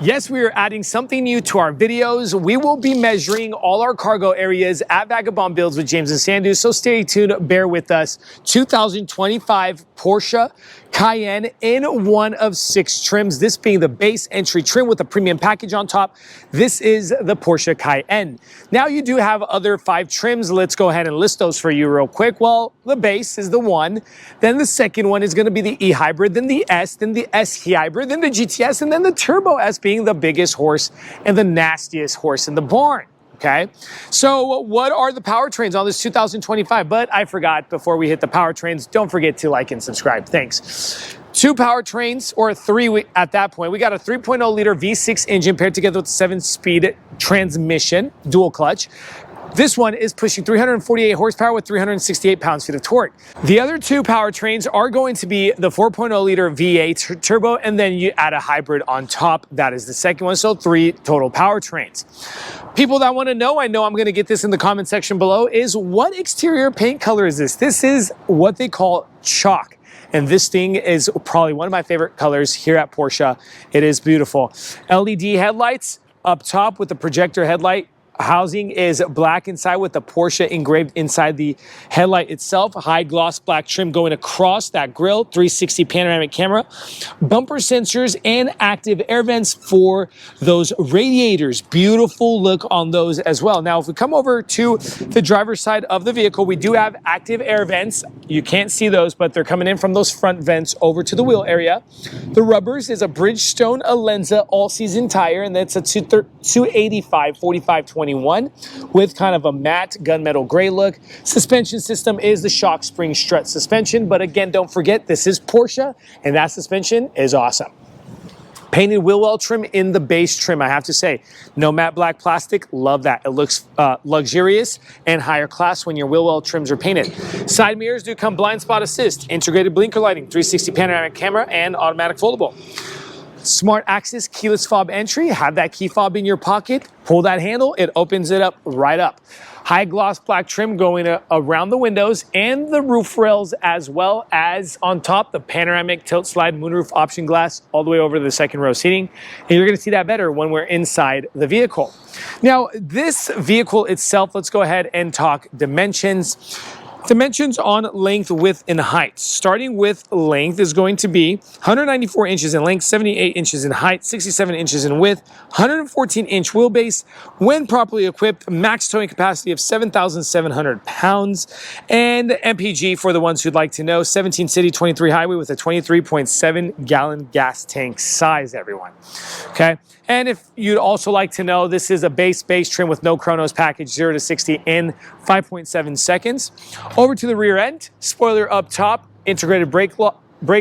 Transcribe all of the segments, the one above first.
Yes, we are adding something new to our videos. We will be measuring all our cargo areas at Vagabond Builds with James and Sandu, so stay tuned, bear with us. 2025 Porsche Cayenne in one of 6 trims, this being the base entry trim with a premium package on top. This is the Porsche Cayenne. Now you do have other 5 trims. Let's go ahead and list those for you real quick. Well, the base is the one, then the second one is going to be the E-Hybrid, then the S, then the S-Hybrid, then the GTS, and then the Turbo S being the biggest horse and the nastiest horse in the barn. Okay, so what are the powertrains on this 2025? But I forgot, before we hit the powertrains, don't forget to like and subscribe. Thanks. 2 powertrains, or 3 at that point. We got a 3.0 liter V6 engine paired together with a 7-speed transmission, dual clutch. This one is pushing 348 horsepower with 368 pounds-feet of torque. The other 2 powertrains are going to be the 4.0 liter V8 turbo, and then you add a hybrid on top. That is the second one, so 3 total powertrains. People that want to know, I know I'm going to get this in the comment section below, is what exterior paint color is this? This is what they call chalk. And this thing is probably one of my favorite colors here at Porsche. It is beautiful. LED headlights up top with the projector headlight. Housing is black inside with the Porsche engraved inside the headlight itself. High gloss black trim going across that grille. 360 panoramic camera. Bumper sensors and active air vents for those radiators. Beautiful look on those as well. Now, if we come over to the driver's side of the vehicle, we do have active air vents. You can't see those, but they're coming in from those front vents over to the wheel area. The rubbers is a Bridgestone Alenza all-season tire, and that's a 285 45/20 with kind of a matte gunmetal gray look. Suspension system is the shock spring strut suspension, but again, don't forget, this is Porsche, and that suspension is awesome. Painted wheel well trim in the base trim, I have to say. No matte black plastic, love that. It looks luxurious and higher class when your wheel well trims are painted. Side mirrors do come blind spot assist, integrated blinker lighting, 360 panoramic camera, and automatic foldable. Smart access keyless fob entry. Have that key fob in your pocket. Pull that handle. It opens it up right up. High gloss black trim going around the windows and the roof rails, as well as on top the panoramic tilt slide moonroof option glass all the way over to the second row seating. And you're going to see that better when we're inside the vehicle. Now, this vehicle itself, let's go ahead and talk dimensions. Dimensions on length, width, and height. Starting with length is going to be 194 inches in length, 78 inches in height, 67 inches in width, 114-inch wheelbase. When properly equipped, max towing capacity of 7,700 pounds. And MPG, for the ones who'd like to know, 17 city, 23 highway with a 23.7-gallon gas tank size, everyone. Okay? And if you'd also like to know, this is a base trim with no chronos package, 0 to 60 in 5.7 seconds. Over to the rear end, spoiler up top, integrated brake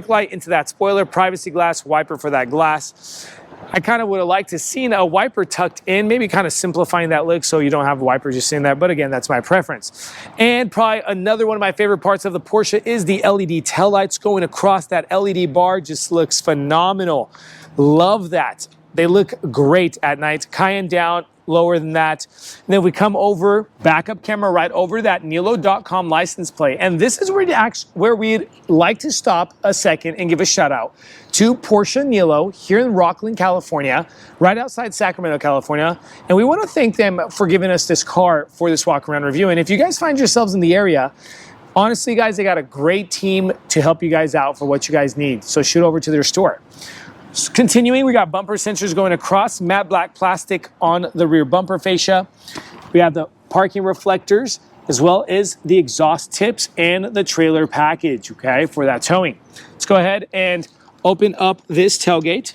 light into that spoiler, privacy glass, wiper for that glass. I kind of would have liked to seen a wiper tucked in, maybe kind of simplifying that look so you don't have wipers just in there, but again, that's my preference. And probably another one of my favorite parts of the Porsche is the LED taillights going across that LED bar. Just looks phenomenal. Love that. They look great at night. Cayenne down, lower than that. And then we come over, backup camera right over that Nilo.com license plate. And this is where we'd like to stop a second and give a shout out to Porsche Nilo here in Rocklin, California, right outside Sacramento, California. And we want to thank them for giving us this car for this walk around review. And if you guys find yourselves in the area, honestly, guys, they got a great team to help you guys out for what you guys need. So shoot over to their store. Continuing, we got bumper sensors going across, matte black plastic on the rear bumper fascia. We have the parking reflectors, as well as the exhaust tips and the trailer package, okay, for that towing. Let's go ahead and open up this tailgate.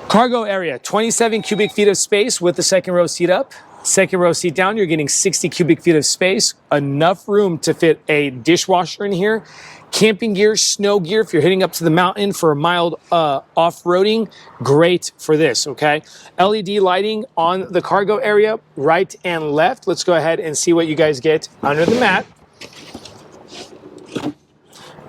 Cargo area, 27 cubic feet of space with the second row seat up. Second row seat down, you're getting 60 cubic feet of space. Enough room to fit a dishwasher in here. Camping gear, snow gear, if you're heading up to the mountain for a mild off-roading, great for this, okay? LED lighting on the cargo area, right and left. Let's go ahead and see what you guys get under the mat.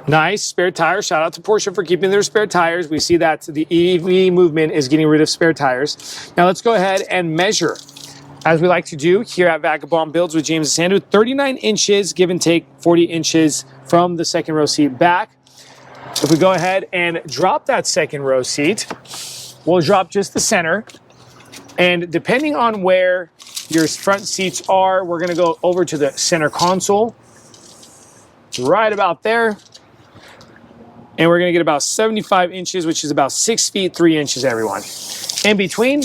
Nice spare tires. Shout out to Porsche for keeping their spare tires. We see that the EV movement is getting rid of spare tires. Now let's go ahead and measure, as we like to do here at Vagabond Builds with James and Sandu. 39 inches, give and take 40 inches from the second row seat back. If we go ahead and drop that second row seat, we'll drop just the center. And depending on where your front seats are, we're gonna go over to the center console, right about there. And we're gonna get about 75 inches, which is about 6 feet, 3 inches, everyone. In between,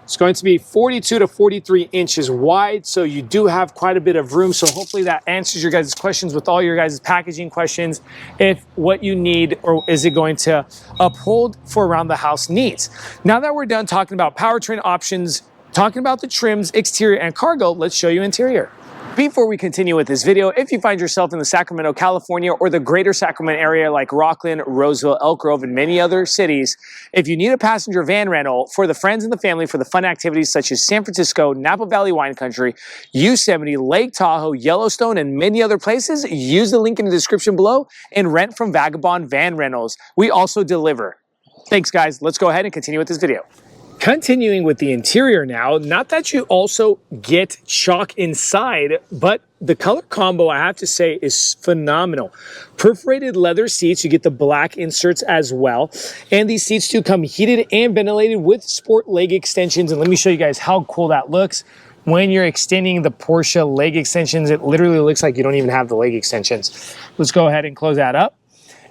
it's going to be 42 to 43 inches wide, so you do have quite a bit of room. So hopefully that answers your guys' questions with all your guys' packaging questions, if what you need or is it going to uphold for around the house needs. Now that we're done talking about powertrain options, talking about the trims, exterior, and cargo, let's show you interior. Before we continue with this video, if you find yourself in the Sacramento, California, or the greater Sacramento area like Rocklin, Roseville, Elk Grove, and many other cities, if you need a passenger van rental for the friends and the family for the fun activities such as San Francisco, Napa Valley Wine Country, Yosemite, Lake Tahoe, Yellowstone, and many other places, use the link in the description below and rent from Vagabond Van Rentals. We also deliver. Thanks, guys. Let's go ahead and continue with this video. Continuing with the interior now, not that you also get chalk inside, but the color combo, I have to say, is phenomenal. Perforated leather seats, you get the black inserts as well. And these seats do come heated and ventilated with sport leg extensions. And let me show you guys how cool that looks. When you're extending the Porsche leg extensions, it literally looks like you don't even have the leg extensions. Let's go ahead and close that up.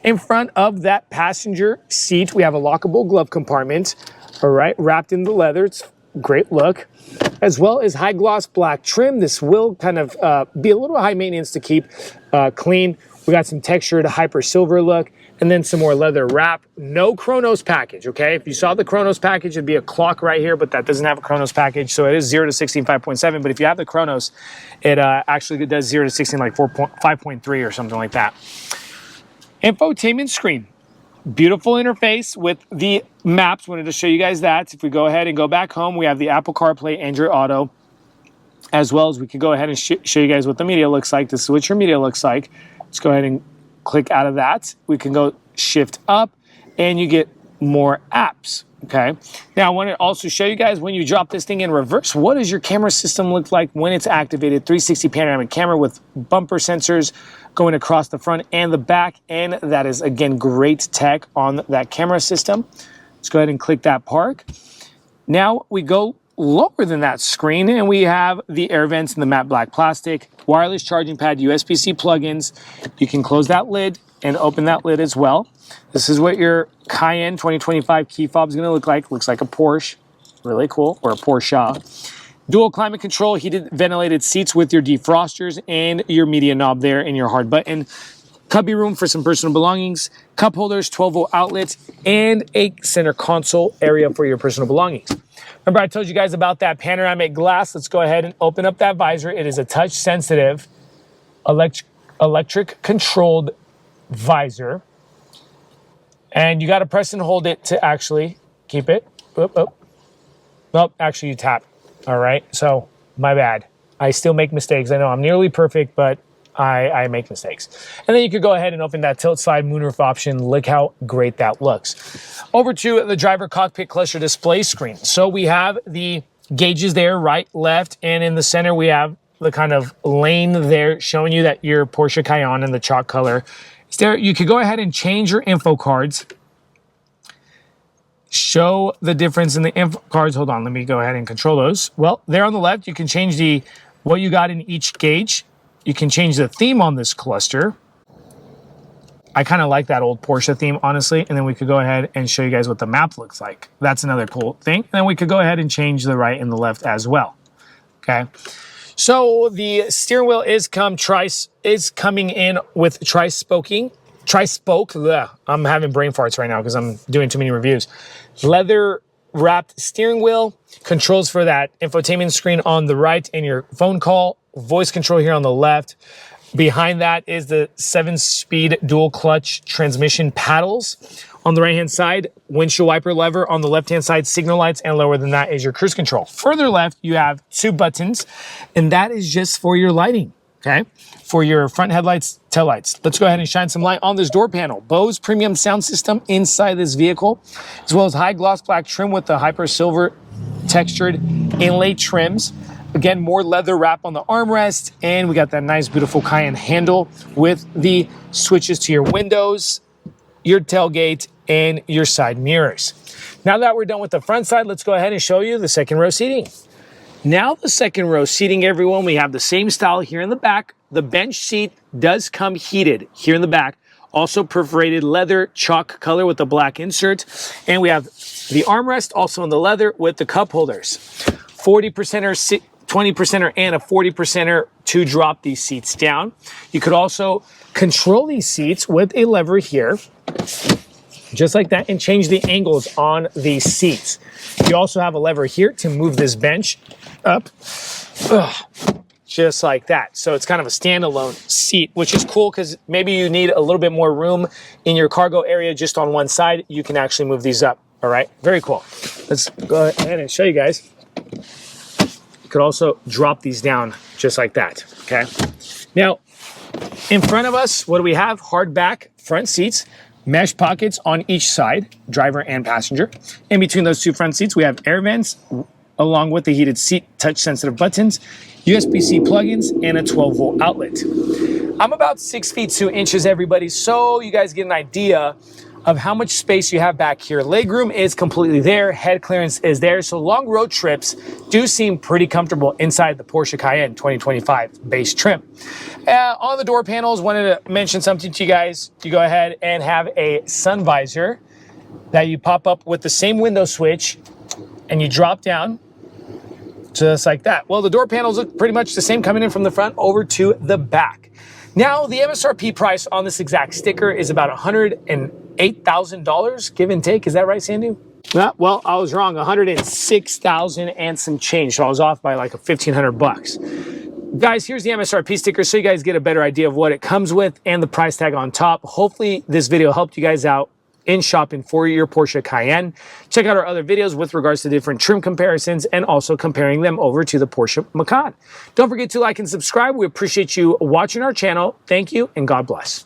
In front of that passenger seat, we have a lockable glove compartment. All right, wrapped in the leather. It's a great look, as well as high gloss black trim. This will kind of be a little high maintenance to keep clean. We got some textured hyper silver look, and then some more leather wrap. No Chronos package, okay? If you saw the Chronos package, it'd be a clock right here, but that doesn't have a Chronos package, so it is 0 to 16 5.7. But if you have the Chronos, it actually does 0 to 16 like 5.3 or something like that. Infotainment screen. Beautiful interface with the maps. Wanted to show you guys that. If we go ahead and go back home, we have the Apple CarPlay, Android Auto, as well as we can go ahead and show you guys what the media looks like. This is what your media looks like. Let's go ahead and click out of that. We can go shift up and you get more apps. Okay. Now I want to also show you guys when you drop this thing in reverse, what does your camera system look like when it's activated? 360 panoramic camera with bumper sensors going across the front and the back. And that is, again, great tech on that camera system. Let's go ahead and click that park. Now we go lower than that screen and we have the air vents and the matte black plastic, wireless charging pad, USB-C plugins. You can close that lid and open that lid as well. This is what your Cayenne 2025 key fob is going to look like. Looks like a Porsche. Really cool. Or a Porsche. Dual climate control, heated ventilated seats with your defrosters and your media knob there and your hard button. Cubby room for some personal belongings. Cup holders, 12-volt outlets, and a center console area for your personal belongings. Remember I told you guys about that panoramic glass. Let's go ahead and open up that visor. It is a touch-sensitive, electric controlled visor. And you got to press and hold it to actually keep it. Nope, actually you tap. All right, so my bad. I still make mistakes. I know I'm nearly perfect, but I make mistakes. And then you could go ahead and open that tilt slide moonroof option. Look how great that looks. Over to the driver cockpit cluster display screen. So we have the gauges there, right, left, and in the center we have the kind of lane there showing you that your Porsche Cayenne in the chalk color. There, you could go ahead and change your info cards. Show the difference in the info cards. Hold on, let me go ahead and control those. Well, there on the left, you can change what you got in each gauge. You can change the theme on this cluster. I kind of like that old Porsche theme, honestly. And then we could go ahead and show you guys what the map looks like. That's another cool thing. And then we could go ahead and change the right and the left as well. Okay. So the steering wheel is coming in with tri-spoke. I'm having brain farts right now because I'm doing too many reviews. Leather wrapped steering wheel, controls for that infotainment screen on the right and your phone call, voice control here on the left. Behind that is the 7-speed dual clutch transmission paddles. On the right-hand side, windshield wiper lever. On the left-hand side, signal lights, and lower than that is your cruise control. Further left, you have 2 buttons, and that is just for your lighting, okay? For your front headlights, tail lights. Let's go ahead and shine some light on this door panel. Bose premium sound system inside this vehicle, as well as high gloss black trim with the hyper silver textured inlay trims. Again, more leather wrap on the armrest, and we got that nice, beautiful Cayenne handle with the switches to your windows, your tailgate, in your side mirrors. Now that we're done with the front side, let's go ahead and show you the second row seating. Now the second row seating, everyone, we have the same style here in the back. The bench seat does come heated here in the back. Also perforated leather chalk color with the black insert. And we have the armrest also in the leather with the cup holders. 40%er, 20%er, and a 40%er to drop these seats down. You could also control these seats with a lever here, just like that, and change the angles on these seats. You also have a lever here to move this bench up, just like that. So it's kind of a standalone seat, which is cool because maybe you need a little bit more room in your cargo area just on one side. You can actually move these up, all right? Very cool. Let's go ahead and show you guys. You could also drop these down just like that, okay? Now, in front of us, what do we have? Hard back front seats, mesh pockets on each side, driver and passenger. In between those two front seats, we have air vents along with the heated seat touch sensitive buttons, USB-C plugins, and a 12-volt outlet. I'm about 6 feet 2 inches, everybody, so you guys get an idea of how much space you have back here. Legroom is completely there, head clearance is there, so long road trips do seem pretty comfortable inside the Porsche Cayenne 2025 base trim. On the door panels, wanted to mention something to you guys. You go ahead and have a sun visor that you pop up with the same window switch, and you drop down just like that. Well, the door panels look pretty much the same coming in from the front over to the back. Now, the MSRP price on this exact sticker is about $108,000, give and take. Is that right, Sandu? Well, I was wrong. $106,000 and some change. So I was off by like $1,500. Guys, here's the MSRP sticker so you guys get a better idea of what it comes with and the price tag on top. Hopefully, this video helped you guys out in shopping for your Porsche Cayenne. Check out our other videos with regards to different trim comparisons and also comparing them over to the Porsche Macan. Don't forget to like and subscribe. We appreciate you watching our channel. Thank you and God bless.